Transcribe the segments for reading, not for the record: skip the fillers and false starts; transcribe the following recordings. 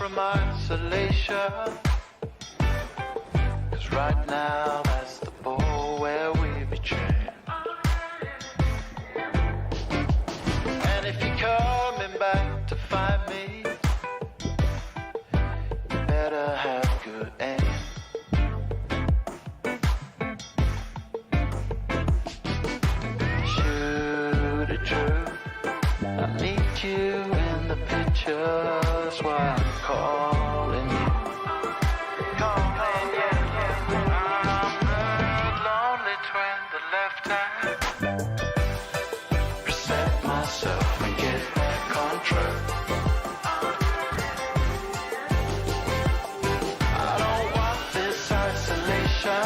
from isolation. 'Cause right now that's the ball where we be trained. And if you're coming back to find me, you better have good aim. Shoot it true, I need you in the picture, that's why I'm calling you. Calling you. I'm the lonely twin, the left hand. Reset myself and get back on track. I don't want this isolation.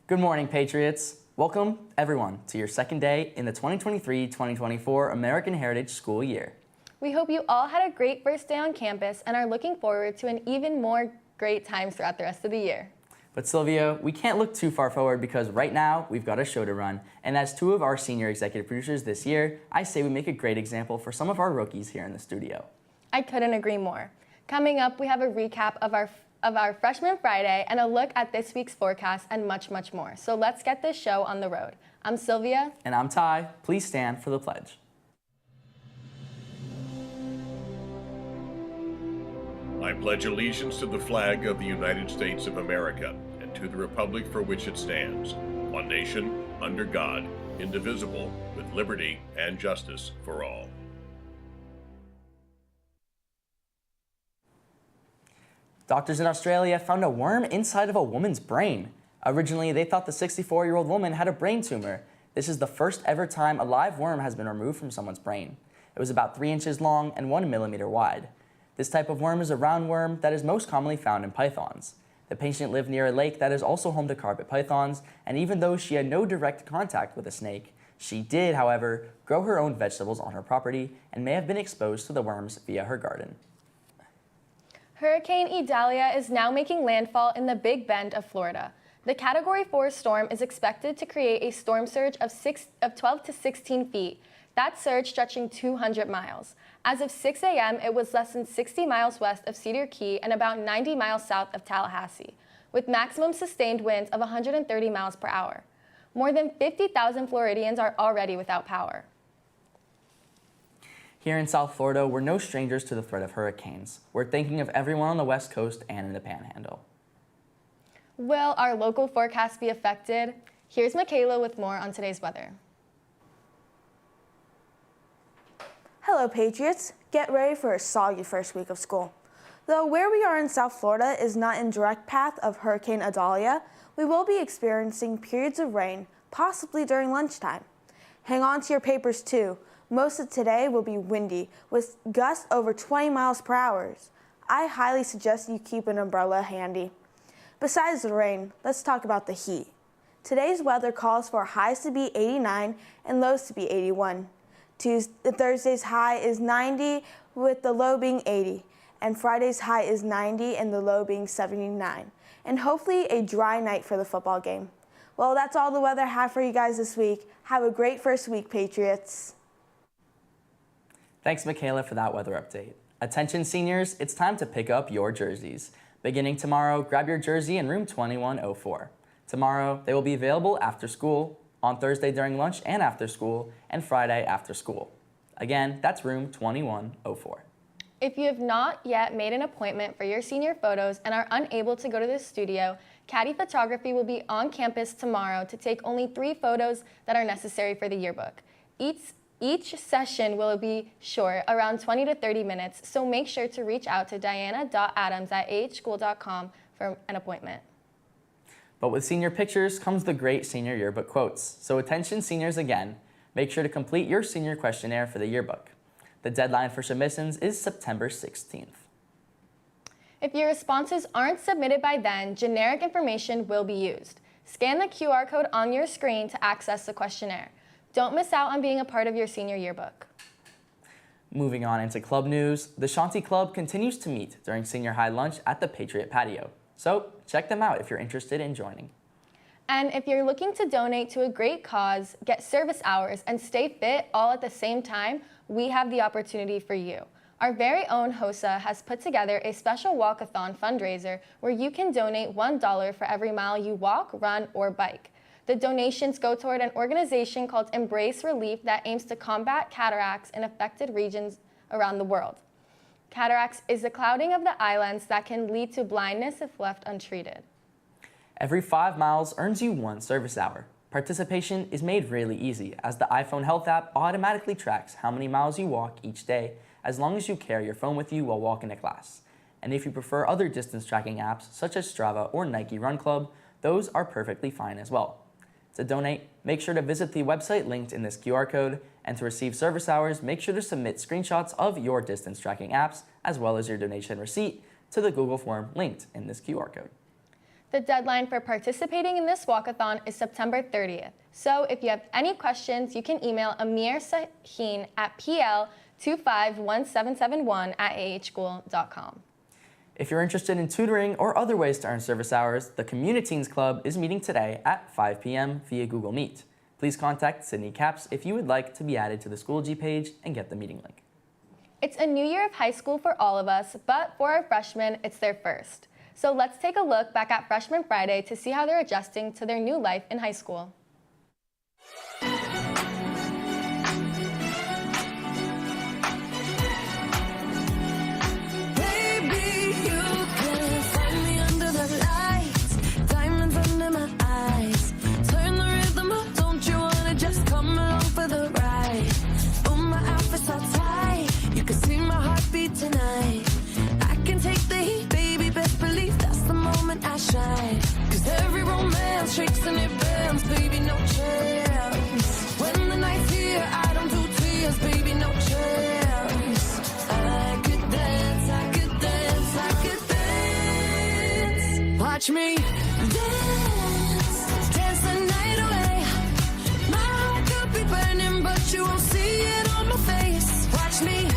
Good morning, Patriots. Welcome, everyone, to your second day in the 2023-2024 American Heritage School Year. We hope you all had a great first day on campus and are looking forward to an even more great times throughout the rest of the year. But Sylvia, we can't look too far forward because right now we've got a show to run. And as two of our senior executive producers this year, I say we make a great example for some of our rookies here in the studio. I couldn't agree more. Coming up, we have a recap of our Freshman Friday and a look at this week's forecast and much, much more. So let's get this show on the road. I'm Sylvia. And I'm Ty. Please stand for the pledge. I pledge allegiance to the flag of the United States of America and to the republic for which it stands, one nation, under God, indivisible, with liberty and justice for all. Doctors in Australia found a worm inside of a woman's brain. Originally, they thought the 64-year-old woman had a brain tumor. This is the first ever time a live worm has been removed from someone's brain. It was about 3 inches long and 1 millimeter wide. This type of worm is a roundworm that is most commonly found in pythons. The patient lived near a lake that is also home to carpet pythons, and even though she had no direct contact with a snake, she did, however, grow her own vegetables on her property and may have been exposed to the worms via her garden. Hurricane Idalia is now making landfall in the Big Bend of Florida. The Category 4 storm is expected to create a storm surge of 12 to 16 feet. That surge stretching 200 miles. As of 6 a.m., it was less than 60 miles west of Cedar Key and about 90 miles south of Tallahassee, with maximum sustained winds of 130 miles per hour. More than 50,000 Floridians are already without power. Here in South Florida, we're no strangers to the threat of hurricanes. We're thinking of everyone on the West Coast and in the Panhandle. Will our local forecast be affected? Here's Michaela with more on today's weather. Hello, Patriots. Get ready for a soggy first week of school. Though where we are in South Florida is not in direct path of Hurricane Idalia, we will be experiencing periods of rain, possibly during lunchtime. Hang on to your papers too. Most of today will be windy, with gusts over 20 miles per hour. I highly suggest you keep an umbrella handy. Besides the rain, let's talk about the heat. Today's weather calls for highs to be 89 and lows to be 81. Thursday's high is 90 with the low being 80, and Friday's high is 90 and the low being 79. And hopefully a dry night for the football game. Well, that's all the weather I have for you guys this week. Have a great first week, Patriots. Thanks, Michaela, for that weather update. Attention seniors, it's time to pick up your jerseys. Beginning tomorrow, grab your jersey in room 2104. Tomorrow, they will be available after school, on Thursday during lunch and after school, and Friday after school. Again, that's room 2104. If you have not yet made an appointment for your senior photos and are unable to go to the studio, Caddy Photography will be on campus tomorrow to take only 3 photos that are necessary for the yearbook. Each session will be short, around 20 to 30 minutes, so make sure to reach out to diana.adams@ahschool.com for an appointment. But with senior pictures comes the great senior yearbook quotes. So attention seniors again, make sure to complete your senior questionnaire for the yearbook. The deadline for submissions is September 16th. If your responses aren't submitted by then, generic information will be used. Scan the QR code on your screen to access the questionnaire. Don't miss out on being a part of your senior yearbook. Moving on into club news, the Shanti Club continues to meet during senior high lunch at the Patriot patio. So check them out if you're interested in joining. And if you're looking to donate to a great cause, get service hours, and stay fit all at the same time, we have the opportunity for you. Our very own HOSA has put together a special walkathon fundraiser where you can donate $1 for every mile you walk, run, or bike. The donations go toward an organization called Embrace Relief that aims to combat cataracts in affected regions around the world. Cataracts is the clouding of the eyelids that can lead to blindness if left untreated. Every 5 miles earns you 1 service hour. Participation is made really easy as the iPhone Health app automatically tracks how many miles you walk each day as long as you carry your phone with you while walking to class. And if you prefer other distance tracking apps such as Strava or Nike Run Club, those are perfectly fine as well. To donate, make sure to visit the website linked in this QR code, and to receive service hours, make sure to submit screenshots of your distance tracking apps as well as your donation receipt to the Google form linked in this QR code. The deadline for participating in this walkathon is September 30th. So if you have any questions, you can email Amir Sahin at pl251771@ahschool.com. If you're interested in tutoring or other ways to earn service hours, the Communiteens Club is meeting today at 5 p.m. via Google Meet. Please contact Sydney Capps if you would like to be added to the Schoology page and get the meeting link. It's a new year of high school for all of us, but for our freshmen, it's their first. So let's take a look back at Freshman Friday to see how they're adjusting to their new life in high school. Tonight, I can take the heat, baby, best believe that's the moment I shine. Cause every romance shakes and it bends, baby, no chance. When the night's here, I don't do tears, baby, no chance. I could dance, I could dance, I could dance. Watch me dance, dance the night away. My heart could be burning, but you won't see it on my face. Watch me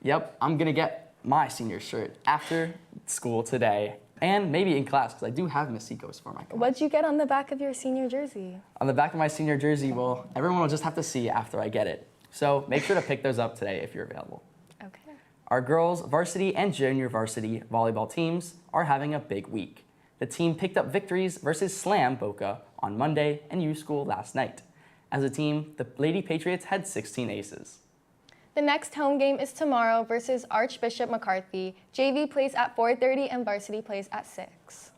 Yep, I'm gonna get my senior shirt after school today, and maybe in class, because I do have Masicos for my class. What'd you get on the back of your senior jersey? On the back of my senior jersey, well, everyone will just have to see after I get it. So make sure to pick those up today if you're available. Okay. Our girls' varsity and junior varsity volleyball teams are having a big week. The team picked up victories versus Slam Boca on Monday and U School last night. As a team, the Lady Patriots had 16 aces. The next home game is tomorrow versus Archbishop McCarthy. JV plays at 4:30 and varsity plays at 6.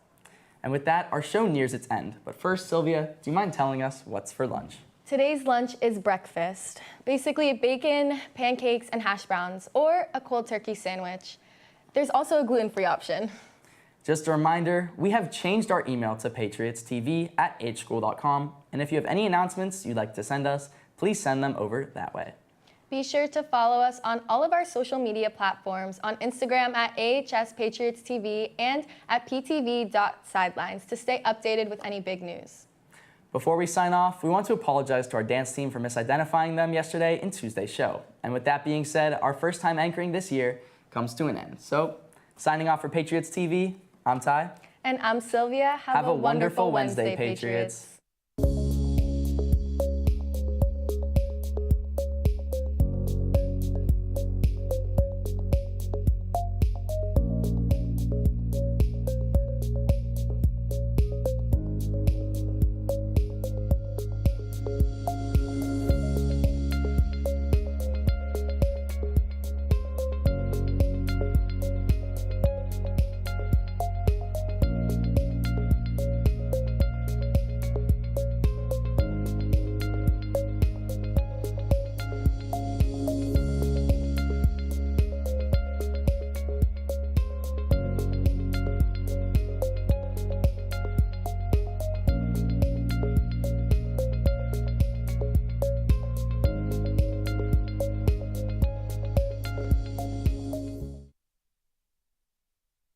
And with that, our show nears its end. But first, Sylvia, do you mind telling us what's for lunch? Today's lunch is breakfast. Basically bacon, pancakes, and hash browns, or a cold turkey sandwich. There's also a gluten-free option. Just a reminder, we have changed our email to patriotstv@hschool.com. And if you have any announcements you'd like to send us, please send them over that way. Be sure to follow us on all of our social media platforms, on Instagram at AHS Patriots TV and at ptv.sidelines to stay updated with any big news. Before we sign off, we want to apologize to our dance team for misidentifying them yesterday in Tuesday's show. And with that being said, our first time anchoring this year comes to an end. So Signing off for Patriots TV, I'm Ty. And I'm Sylvia. Have a wonderful Wednesday, Patriots.